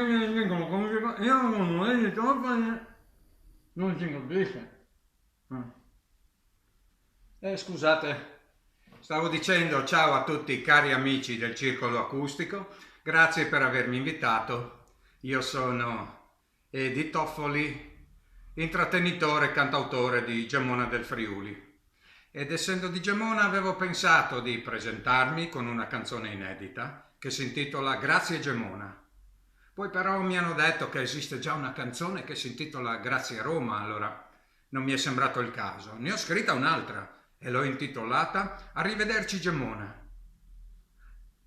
mi dicono come si fa, io non è di non si capisce. Scusate, stavo dicendo ciao a tutti cari amici del Circolo Acustico, grazie per avermi invitato. Io sono Edi Toffoli, intrattenitore e cantautore di Gemona del Friuli. Ed essendo di Gemona avevo pensato di presentarmi con una canzone inedita che si intitola Grazie Gemona. Poi però mi hanno detto che esiste già una canzone che si intitola Grazie Roma, allora non mi è sembrato il caso. Ne ho scritta un'altra e l'ho intitolata Arrivederci Gemona.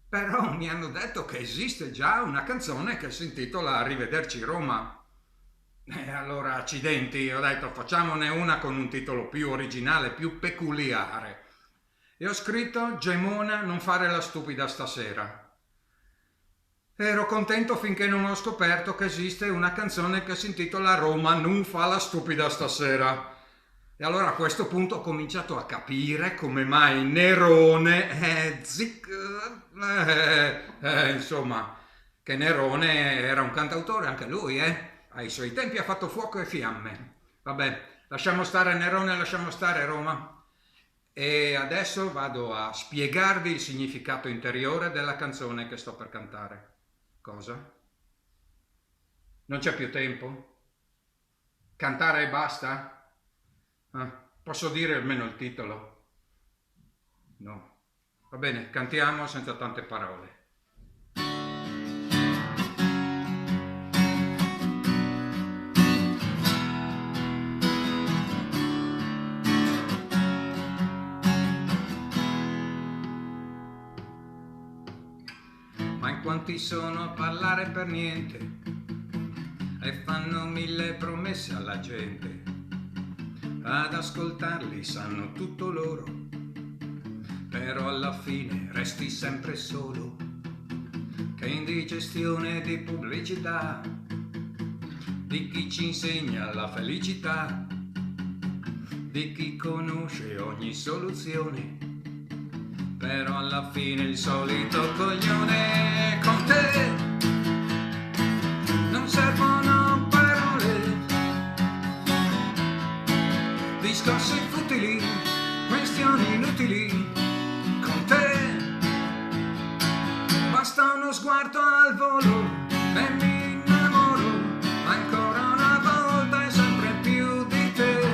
Però mi hanno detto che esiste già una canzone che si intitola Arrivederci Roma. E allora accidenti, ho detto facciamone una con un titolo più originale, più peculiare. E ho scritto Gemona non fare la stupida stasera. Ero contento finché non ho scoperto che esiste una canzone che si intitola Roma non fa la stupida stasera. E allora a questo punto ho cominciato a capire come mai Nerone, insomma, che Nerone era un cantautore anche lui, ai suoi tempi ha fatto fuoco e fiamme. Vabbè, lasciamo stare Nerone, lasciamo stare Roma. E adesso vado a spiegarvi il significato interiore della canzone che sto per cantare. Cosa? Non c'è più tempo? Cantare e basta? Posso dire almeno il titolo? No. Va bene, cantiamo senza tante parole. Ma in quanti sono a parlare per niente e fanno mille promesse alla gente, ad ascoltarli sanno tutto loro, però alla fine resti sempre solo, che indigestione di pubblicità, di chi ci insegna la felicità, di chi conosce ogni soluzione, però alla fine il solito coglione. Con te non servono parole, discorsi futili, questioni inutili. Con te basta uno sguardo al volo e mi innamoro ancora una volta e sempre più di te.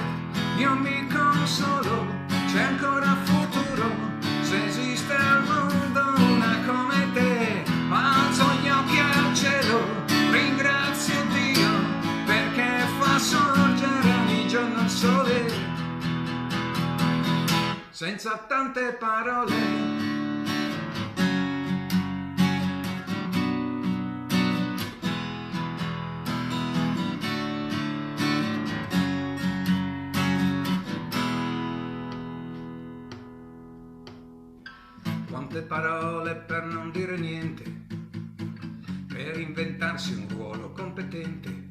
Io mi consolo, c'è ancora futuro, se esiste al mondo una come te. Alzo gli occhi al cielo, ringrazio Dio perché fa sorgere ogni giorno il sole senza tante parole. Quante parole per non dire niente, per inventarsi un ruolo competente,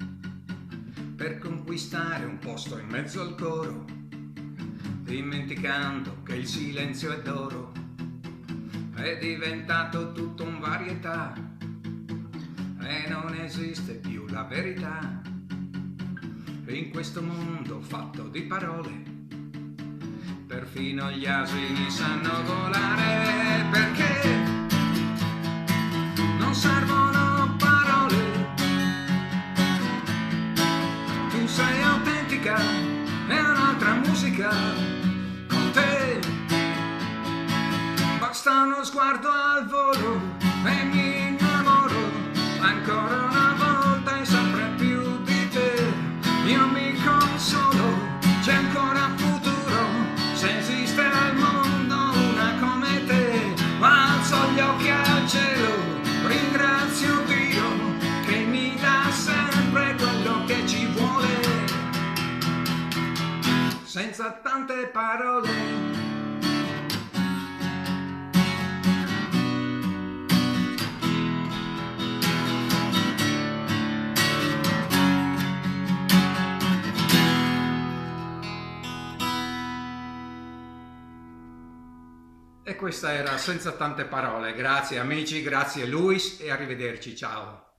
per conquistare un posto in mezzo al coro, dimenticando che il silenzio è d'oro, è diventato tutto un varietà e non esiste più la verità. In questo mondo fatto di parole, perfino gli asini sanno volare, perché non servono parole. Tu sei autentica, è un'altra musica. Con te basta uno sguardo al volo e mi innamoro ancora una volta e sempre più di te. Io mi consolo, c'è ancora futuro, se esiste al mondo una come te. Alzo gli occhi al cielo, ringrazio Dio che mi dà sempre quello che ci vuole senza tante parole. E questa era senza tante parole. Grazie amici, grazie Luis e arrivederci, ciao.